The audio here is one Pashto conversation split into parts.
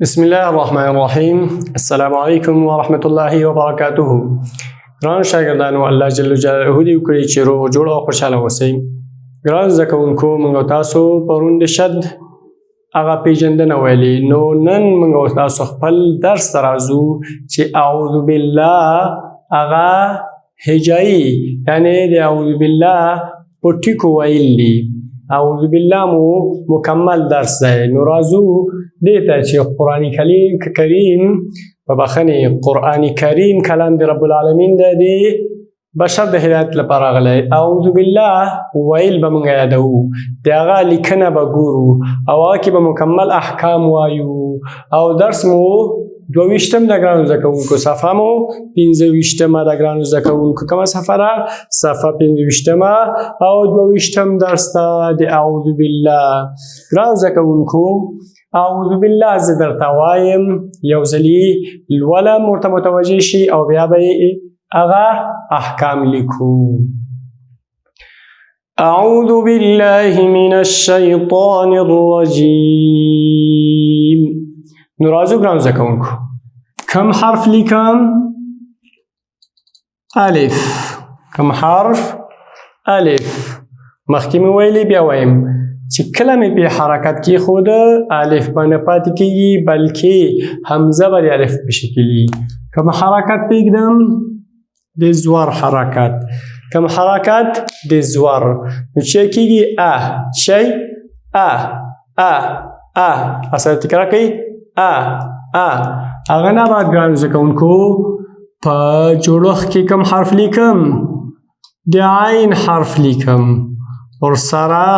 بسم الله الرحمن الرحیم. السلام علیکم و رحمت الله و برکاته. ګران شاګردانو، الله جل جلاله دې وکړي چې روغ جوړ او خوشاله اوسئ. ګران زده کوونکو، موږ تاسو پرون د شد هغه پیژندنه ویلې، نو نن موږ تاسو خپل درس ته راځو چې اعوذ بالله هغه هجایی، یعنی د اعوذ بالله په ټکو ویل دي. اعوذ بالله مو مکمل درس دی. نو راځو دې ته چې قرآن کریم په بخښنې قرآن کریم کلام د رب العالمین دی، د بشر د هدایت لپاره راغلی. اعوذ بالله ویل به موږ یادوو، د هغه لیکنه به ګورو او هغه کې به مکمل احکام وایو. او درس مو 22م د ګرانو زده کوونکو، صفحه مو 25مه د ګرانو زده کوونکو. کومه صفحه ده؟ صفحه 25مه او 22م درس ته د اعوذ بالله. ګرانو زده کوونکو، اعوذ بالله زه درته وایم، یو ځلې لولم، ورته متوجه شي او بیا به هغه احکام لیکو. اعوذ بالله من الشیطان الرجیم. نو راځو ګرانو زده کوونکو، کم حرف لیکم؟ الف. کم حرف؟ الف. مخکې مې ویلي، بیا وایم چې کله مې په حرکت کېښوده الف به نه پاتې کېږي، بلکې حمزه به د الف په شکل وي. کوم حرکت پرېږدم؟ د زور حرکت. کوم حرکت؟ د زور. نو چې کېږي شی اصلا تکرار کوي هغه نه بعد ګرانو زده کوونکو په جوړښت کې کوم حرف لیکم؟ د عین حرف لیکم، ورسره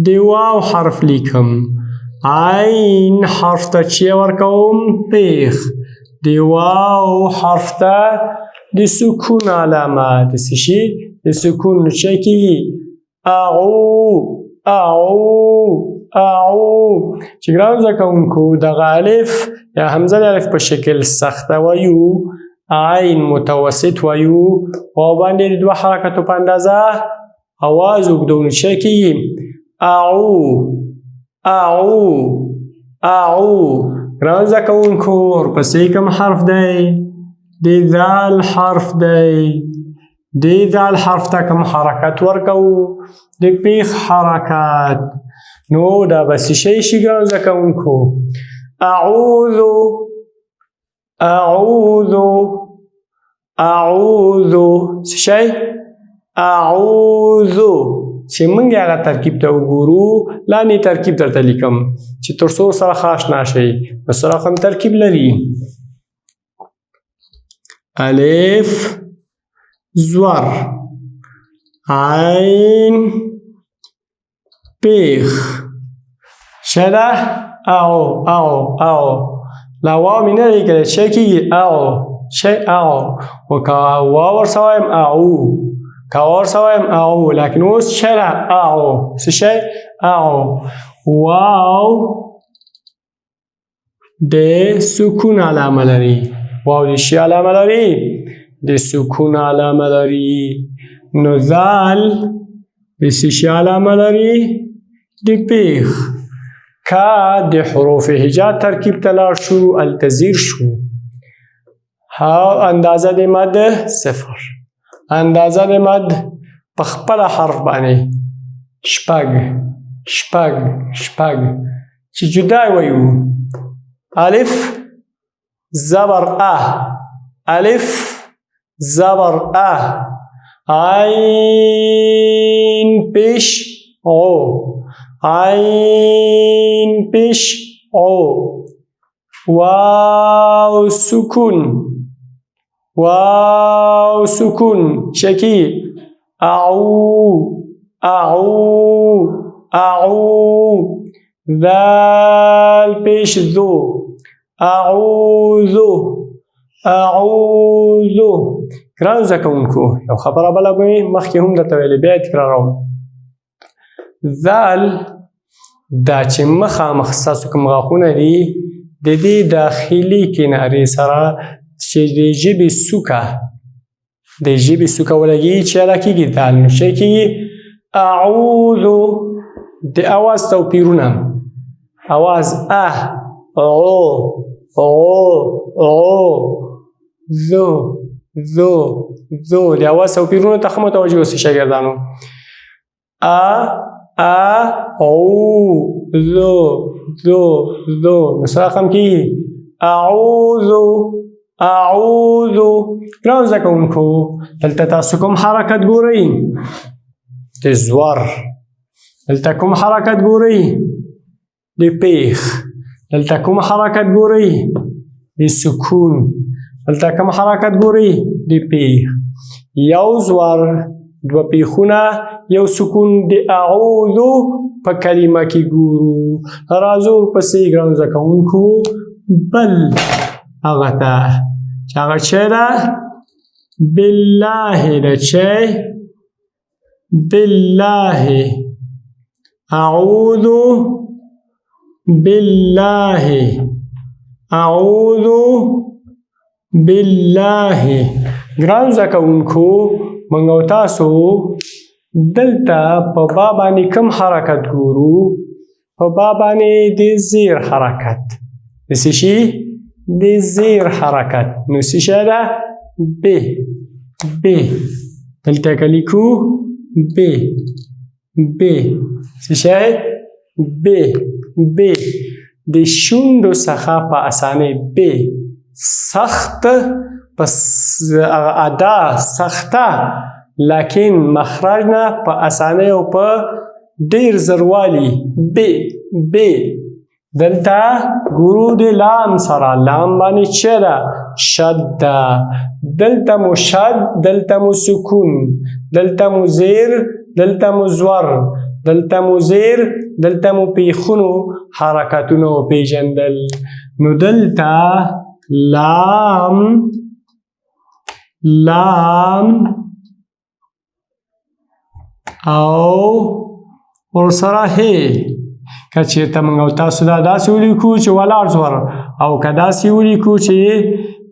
د واو حرف لیکم. عین حرف ته چې ورکوم پیخ، د واو حرف ته د سکون علامه، د څه شي؟ د سکون. نو چې کېږي چې ګرانو زده کوونکو دغه الف یا حمزه د الف په شکل سخته وایو، عین متوسط وایو، واو باندې د دوه حرکتو په اندازه اواز اوږدو. نو چې کېږي ګرانو زده کوونکو، ورپسې کوم حرف دی؟ د ذال حرف دی. د ذال حرف ته کوم حرکت ورکوو؟ د پیخ حرکت. نو دا به څه شی شي ګرانو زده کوونکو؟ اعوذ څه شی؟ اعوذ. چې موږ هغه ترکیب ته وګورو، لاندې ترکیب درته لیکم چې تر څو سره ښه اشنا شئ. نو سره هم ترکیب لري: الف زور، عین پیخ، شده او لا واو مې نه دی کړی، چې کېږي و که واو ورسره وایم که ورسره وایم لیکن اوس شده څه شی؟ واو د سکون علامه لري. واو د شي علامه لري؟ د سکون علامه لري. نو ذال د څه شي علامه لري؟ د پیخ. که د حروف هجا ترکیب ته لاړ شو، التزیر شو. اندازه د مد 0. اندازه د مد په خپله حرف باندې شپږ چې جدا وایو: الف زبر الف زبر عین پیش عین پیش واو سکون شکی ذال پیش ذو اعوذ. ګرانو زده کوونکو، یو خبره بله مې مخکې هم درته ویلې، بیا یې تکراروم. ذال دا چې مخامخ ستاسو کوم غاښونه دي، د دې داخلي کنارې سره چې د ژبې څوکه ولګي، چې ادا کېږي دال. نو چې کېږي اعوذ. د اواز توپیرونه: اواز ذو د اواز توپیرونو ته ښه متوجه اوسئ شاګردانو. ذو نو سره رقم کېږي اعوذ. ګرانو زده کوونکو دلته تاسو کوم حرکت ګورئ؟ د زور. دلته کوم حرکت ګورئ؟ د پیښ. دلته کوم حرکت ګورئ؟ د سکون. دلته کوم حرکت ګورئ؟ د پیښ. یو زور، دوه پیښونه، یو سکون. د اعوذ په کلمه کې ګورو. راځو ورپسې ګرانو زده کوونکو بل هغه ته چې هغه چی ده؟ بالله ده. چی؟ بالله. اعوذ بالله. اعوذ بالله. ګرانو زده کوونکو موږ او تاسو دلته په با باندې کوم حرکت ګورو؟ په با باندې د زیر حرکت. د څه شي؟ د زیر حرکت. نو څه شی ده؟ ب. دلته که لیکو ب. څه شی؟ ب. د شونډو څخه په اسانۍ ب. سخت پس ادا سخته، لیکن مخرج نه په اسانۍ او په ډیر زروالی ب. دلته ګورو د لام سره. لام باندې چه ده؟ شد ده. دلته مو شد، دلته مو سکون، دلته مو زیر، دلته مو زور، دلته مو زیر، دلته مو پیښونو حرکتونو پیژندل. نو دلته لام او ورسره هی. که چېرته موږ او تاسو دا داسې ولیکو چې ولاړ زور، او که داسې ولیکو چې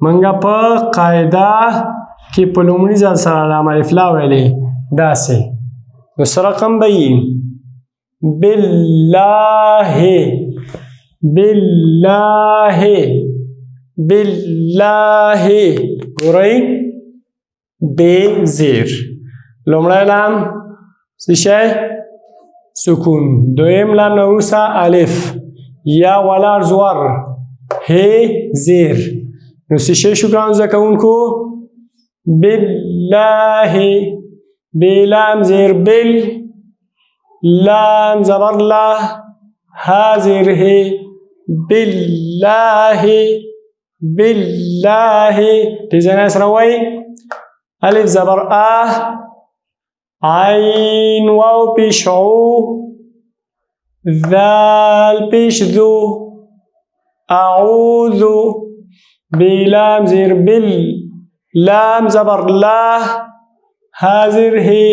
موږ په قاعده کې په لومړي ځل سره علامه الفلا ویلې داسې، نو څه رقم به وي؟ بالله. ګورئ ب زیر. لومړی لام څه شی؟ سکون. دویم لام نه وروسته الف یا ولاړ زور، هی زیر. نو څه شی شو ګرانو زده کوونکو؟ بالله. بلام زیر بل. لام زبر لا. ها زیر هی. بالله. تیزانه سره وای. الف زبر عین واو پیش عو، ذال پیش ذو، اعوذ. بلام زیر بل. لام زبر لا. ها زیر هی.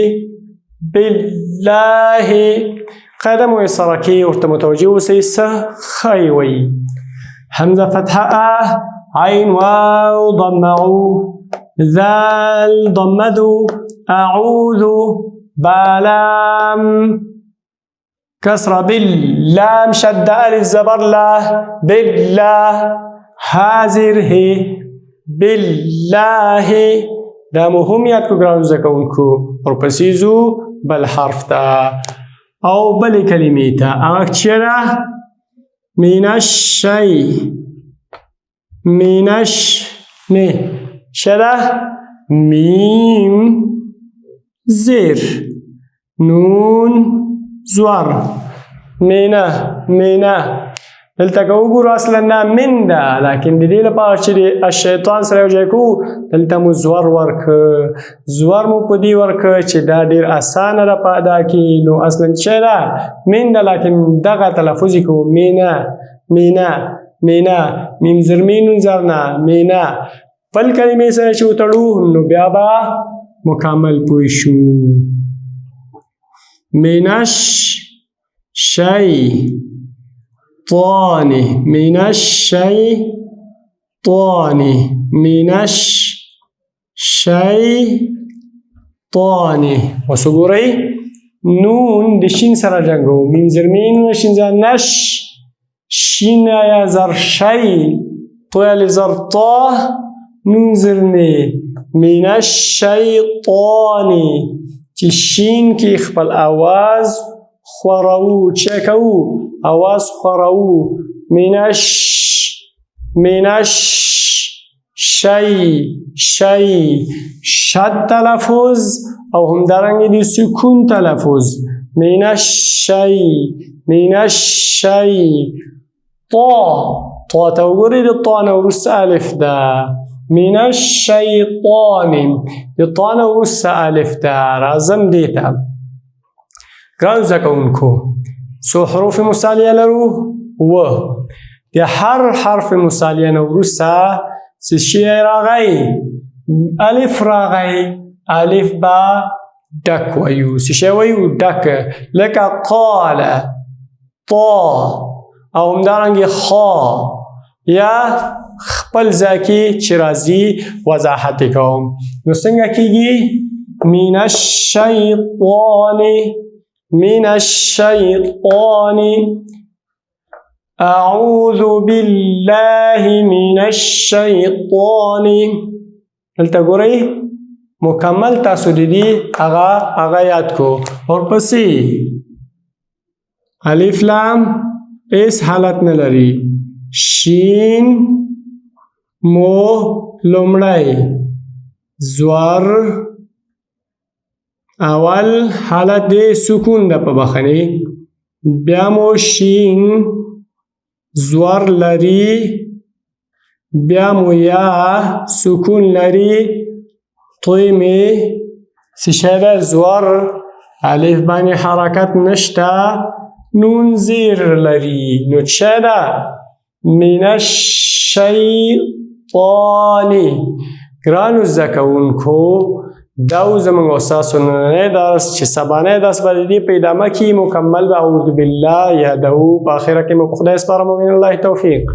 بالله. قدم و سرکی ورته متوجه اوسئ څه ښایي وایي. حمزه فتحه عین واو ضمعو، ذال ضمدو، اعوذ. بالام كسر باللام شد الف زبر لا. بالله. حاضر هي. بالله. دا مهم یاد کو ګرانو زده کوونکو. ورپسې ځو بل حرف ته او بلې کلمې ته. هغه چېرې من الشی. شده میم زیر، نون زور. مینه. دلته که وګورو اصلا نه من ده، لیکن د دې لپاره چې د شیطان سره یو ځای کوو دلته مو زور ورکړه. زور مو په دې ورکړه چې دا ډېر اسانه ده په ادا کې. نو اصلا چې ده من ده، لیکن دغه تلفظ یې کوو مینه. میم زر مینون زرنه مینه. بل کلمې سره چې وتړو نو بیا به مکمل پوه شو. منش شیطان. اوس وګورئ نون د شین سره جنګو. میم زر مین و شین زر نش. شین یا زر شی، تو یا زر تا، نون زر نی. من الشیطانی چې شین کې خپل آواز خورو چه کوو آواز خورو. من شی شد تلفظ او همدارنگه دی سکون تلفظ. من الشی تا توگوری دی تا نورس الف ده. من الشیطان دی تا نورس الف ده رازم دیتا. گران زکونکو سو حروف مسالیه لرو و دی هر حرف مسالیه نورسه سشی راغی الف راغی الف با دک ویو سشی ویو دک لکه قال طا او همدارنگی خا یا خپل ځکه چې راځي وضاحت کوم. نو څنګه کیږي؟ من الشیطان اعوذ بالله من الشیطان. دلته ګورئ مکمل تاسو د دې هغه یاد کو. ورپسې الف لام اس حالت نه لري. شین مو لومړی زور اول حالت د سکون ده په بخنی. بیا مو شین زور لري. بیا مو یا سکون لري. توی می سشده زور الف بانی حرکت نشته. نون زیر لري. نو چه ده؟ من الشیطانی. گرانو زکونکو داو زمانگ اساسو ننه درس چه سبانه درس بدیدی پیدامه کی مکمل به اعوذ بالله یا داو با آخره که مخده اسپارم و من الله توفیق.